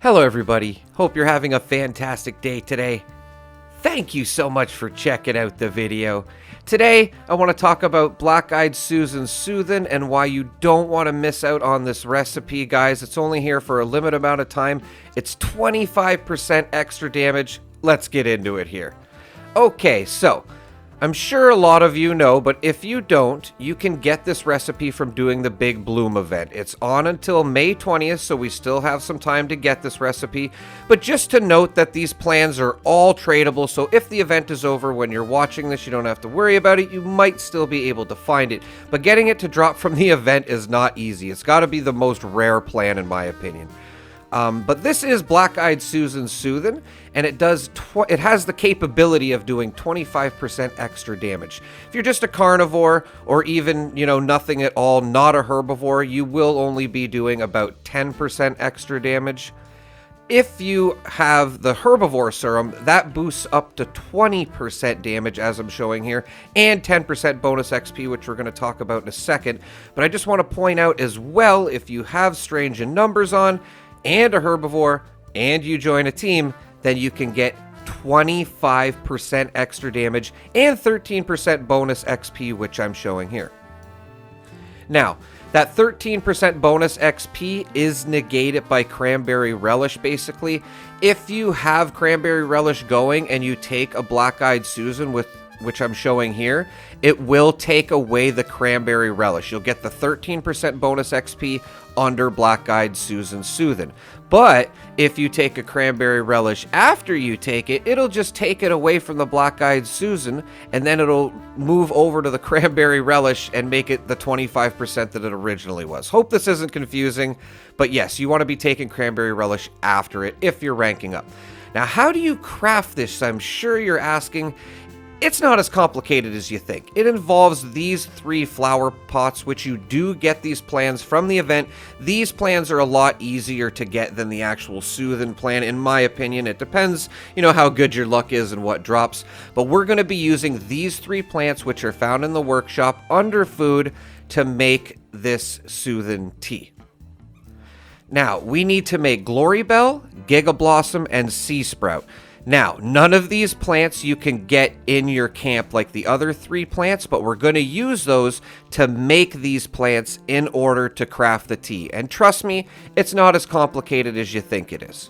Hello everybody, hope you're having a fantastic day today. Thank you so much for checking out the video. Today, I want to talk about Black-Eyed Susan's Soothin' and why you don't want to miss out on this recipe, guys. It's only here for a limited amount of time. It's 25% extra damage. Let's get into it here. Okay, so I'm sure a lot of you know, but if you don't, you can get this recipe from doing the Big Bloom event. It's on until May 20th, so we still have some time to get this recipe. But just to note that these plans are all tradable, so if the event is over when you're watching this, you don't have to worry about it. You might still be able to find it. But getting it to drop from the event is not easy. It's got to be the most rare plan in my opinion. But this is Black-Eyed Susan's Soothin', and it has the capability of doing 25% extra damage. If you're just a carnivore, or even, nothing at all, not a herbivore, you will only be doing about 10% extra damage. If you have the herbivore serum, that boosts up to 20% damage, as I'm showing here, and 10% bonus XP, which we're going to talk about in a second. But I just want to point out as well, if you have Strange in Numbers on, and a herbivore, and you join a team, then you can get 25% extra damage and 13% bonus XP, which I'm showing here. Now, that 13% bonus XP is negated by Cranberry Relish, basically. If you have Cranberry Relish going and you take a Black-Eyed Susan, which I'm showing here, it will take away the Cranberry Relish. You'll get the 13% bonus XP under Black-Eyed Susan's Soothin'. But if you take a Cranberry Relish after you take it, it'll just take it away from the Black-Eyed Susan, and then it'll move over to the Cranberry Relish and make it the 25% that it originally was. Hope this isn't confusing, but yes, you want to be taking Cranberry Relish after it if you're ranking up. Now, how do you craft this? I'm sure you're asking. It's not as complicated as you think. It involves these 3 flower pots, which you do get these plans from the event. These plans are a lot easier to get than the actual Soothin' plan, in my opinion. It depends, how good your luck is and what drops. But we're going to be using these 3 plants, which are found in the workshop under food, to make this Soothin' tea. Now, we need to make Glory Bell, Giga Blossom, and Sea Sprout. Now, none of these plants you can get in your camp like the other 3 plants, but we're going to use those to make these plants in order to craft the tea. And trust me, it's not as complicated as you think it is.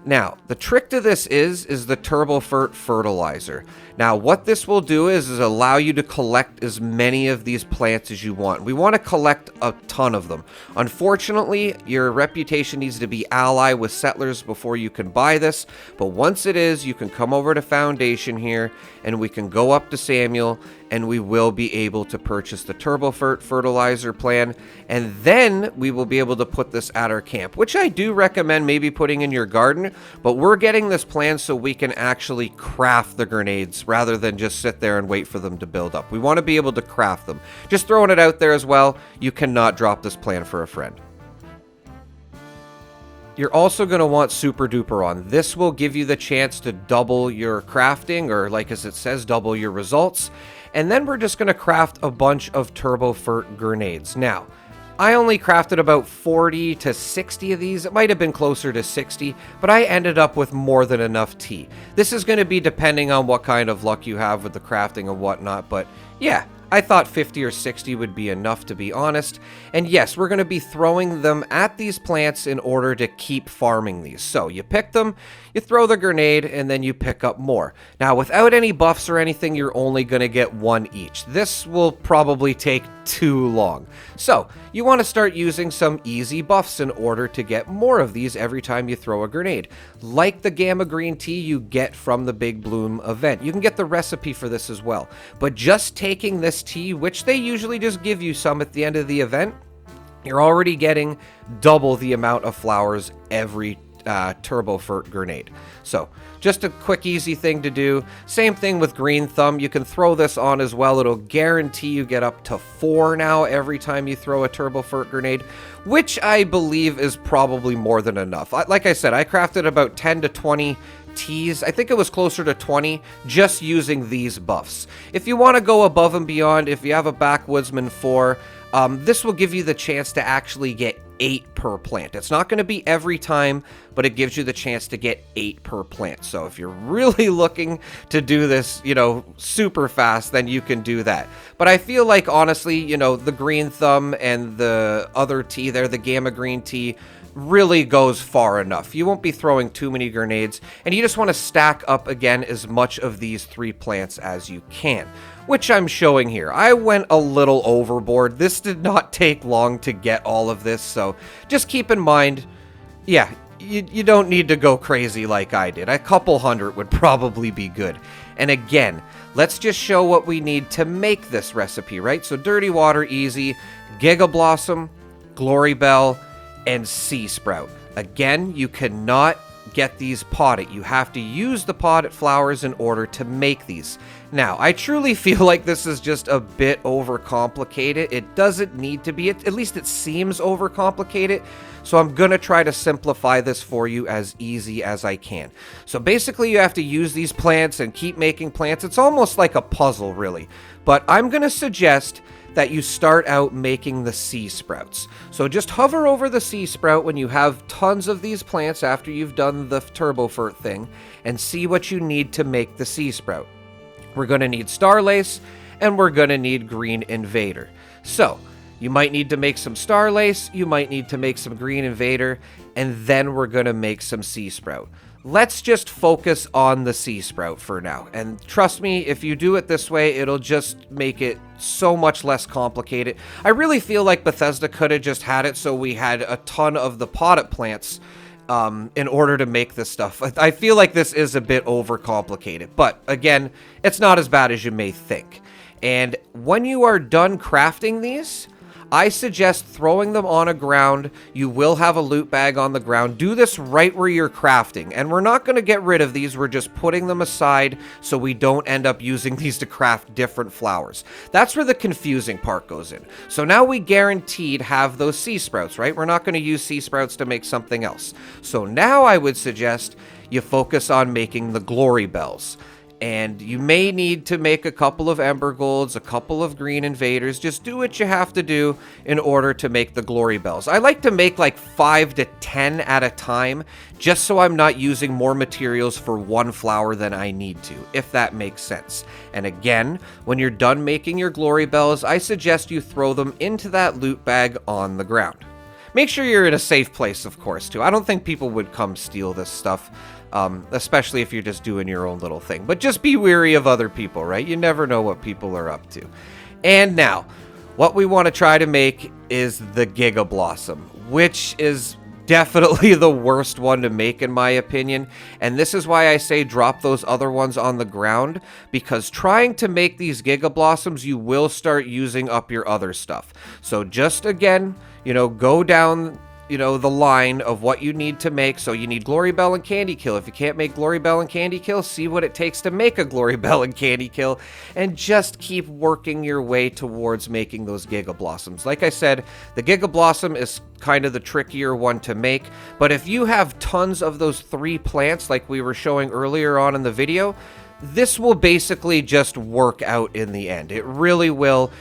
Now, the trick to this is the Turbo-Fert fertilizer. Now, what this will do is allow you to collect as many of these plants as you want. We want to collect a ton of them. Unfortunately, your reputation needs to be ally with settlers before you can buy this. But once it is, you can come over to Foundation here, and we can go up to Samuel, and we will be able to purchase the Turbo-Fert fertilizer plan, and then we will be able to put this at our camp, which I do recommend maybe putting in your garden, but we're getting this plan so we can actually craft the grenades rather than just sit there and wait for them to build up. We want to be able to craft them. Just throwing it out there as well, you cannot drop this plan for a friend. You're also going to want Super Duper on. This will give you the chance to double your crafting, or like as it says, double your results. And then we're just going to craft a bunch of Turbo-Fert grenades. Now, I only crafted about 40 to 60 of these. It might have been closer to 60, but I ended up with more than enough tea. This is going to be depending on what kind of luck you have with the crafting and whatnot, but yeah, I thought 50 or 60 would be enough, to be honest. And yes, we're going to be throwing them at these plants in order to keep farming these. So you pick them, you throw the grenade, and then you pick up more. Now, without any buffs or anything, you're only going to get 1 each. This will probably take too long. So you want to start using some easy buffs in order to get more of these every time you throw a grenade. Like the Gamma Green tea you get from the Big Bloom event. You can get the recipe for this as well. But just taking this tea, which they usually just give you some at the end of the event, you're already getting double the amount of flowers every Turbo-Fert grenade. So just a quick, easy thing to do. Same thing with Green Thumb. You can throw this on as well. It'll guarantee you get up to 4 now every time you throw a Turbo-Fert grenade, which I believe is probably more than enough. Like I said, I crafted about 10 to 20 teas. I think it was closer to 20 just using these buffs. If you want to go above and beyond, if you have a Backwoodsman 4, this will give you the chance to actually get 8 per plant. It's not going to be every time, but it gives you the chance to get 8 per plant. So if you're really looking to do this, you know, super fast, then you can do that. But I feel like, honestly, you know, the green thumb and the other tea there, the gamma green tea, really goes far enough. You won't be throwing too many grenades, and you just want to stack up again as much of these 3 plants as you can, which I'm showing here. I went a little overboard. This did not take long to get all of this, so just keep in mind, yeah, you don't need to go crazy like I did. A couple hundred would probably be good. And again, let's just show what we need to make this recipe, right? So dirty water, easy, Giga Blossom, Glory Bell, and Sea Sprout. Again, you cannot get these potted. You have to use the potted flowers in order to make these. Now, I truly feel like this is just a bit overcomplicated. It doesn't need to be. At least it seems overcomplicated. So I'm going to try to simplify this for you as easy as I can. So basically, you have to use these plants and keep making plants. It's almost like a puzzle, really. But I'm going to suggest that you start out making the sea sprouts. So just hover over the sea sprout when you have tons of these plants after you've done the Turbo-Fert thing, and see what you need to make the sea sprout. We're going to need Star Lace, and we're going to need Green Invader. So you might need to make some Star Lace, you might need to make some Green Invader, and then we're going to make some sea sprout. Let's just focus on the sea sprout for now. And trust me, if you do it this way, it'll just make it so much less complicated. I really feel like Bethesda could have just had it so we had a ton of the potted plants in order to make this stuff. I feel like this is a bit overcomplicated, but again, it's not as bad as you may think. And when you are done crafting these, I suggest throwing them on a ground. You will have a loot bag on the ground. Do this right where you're crafting. And we're not going to get rid of these. We're just putting them aside so we don't end up using these to craft different flowers. That's where the confusing part goes in. So now we guaranteed have those sea sprouts, right? We're not going to use sea sprouts to make something else. So now I would suggest you focus on making the glory bells. And you may need to make a couple of Ember Golds, a couple of Green Invaders. Just do what you have to do in order to make the Glory Bells. I like to make like 5 to 10 at a time, just so I'm not using more materials for one flower than I need to, if that makes sense. And again, when you're done making your Glory Bells, I suggest you throw them into that loot bag on the ground. Make sure you're in a safe place, of course, too. I don't think people would come steal this stuff. Especially if you're just doing your own little thing. But just be wary of other people, right? You never know what people are up to. And now, what we want to try to make is the Giga Blossom, which is definitely the worst one to make in my opinion. And this is why I say drop those other ones on the ground, because trying to make these Giga Blossoms, you will start using up your other stuff. So just again, you know, go down, you know, the line of what you need to make. So you need Glory Bell and Candy Kill. If you can't make Glory Bell and Candy Kill, see what it takes to make a Glory Bell and Candy Kill, and just keep working your way towards making those Giga Blossoms. Like I said, the Giga Blossom is kind of the trickier one to make, but if you have tons of those 3 plants like we were showing earlier on in the video, this will basically just work out in the end. It really will.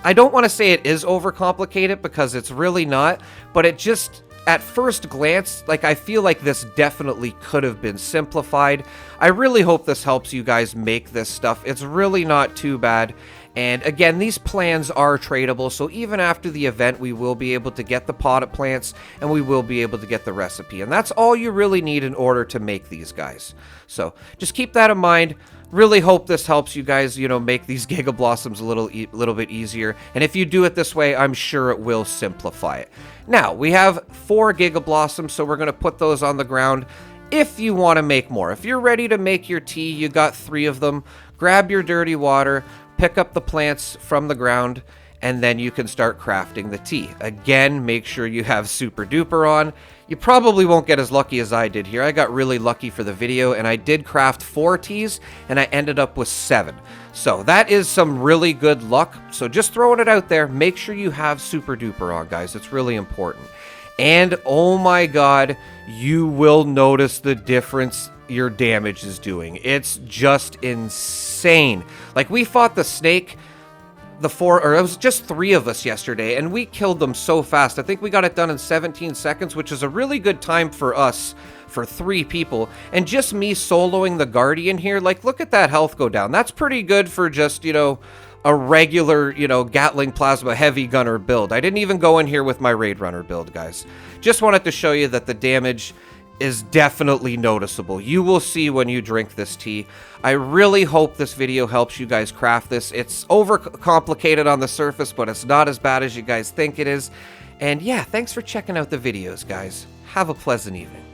I don't want to say it is overcomplicated, because it's really not, but it just, at first glance, like, I feel like this definitely could have been simplified. I really hope this helps you guys make this stuff. It's really not too bad. And again, these plans are tradable, so even after the event, we will be able to get the potted plants, and we will be able to get the recipe. And that's all you really need in order to make these guys. So just keep that in mind. Really hope this helps you guys, you know, make these Giga Blossoms a little bit easier. And if you do it this way, I'm sure it will simplify it. Now, we have 4 Giga Blossoms, so we're going to put those on the ground. If you want to make more, if you're ready to make your tea, you got 3 of them, grab your dirty water, pick up the plants from the ground, and then you can start crafting the tea. Again, make sure you have Super Duper on. You probably won't get as lucky as I did here. I got really lucky for the video, and I did craft 4 teas, and I ended up with 7. So that is some really good luck. So just throwing it out there, make sure you have Super Duper on, guys. It's really important. And oh my god, you will notice the difference your damage is doing. It's just insane. Like, we fought the snake. it was just 3 of us yesterday, and we killed them so fast. I think we got it done in 17 seconds, which is a really good time for us, for 3 people. And just me soloing the Guardian here, like, look at that health go down. That's pretty good for just, you know, a regular, you know, Gatling Plasma heavy gunner build. I didn't even go in here with my Raid Runner build, guys. Just wanted to show you that the damage is definitely noticeable. You will see when you drink this tea. I really hope this video helps you guys craft this. It's overcomplicated on the surface, but it's not as bad as you guys think it is. And yeah, thanks for checking out the videos, guys. Have a pleasant evening.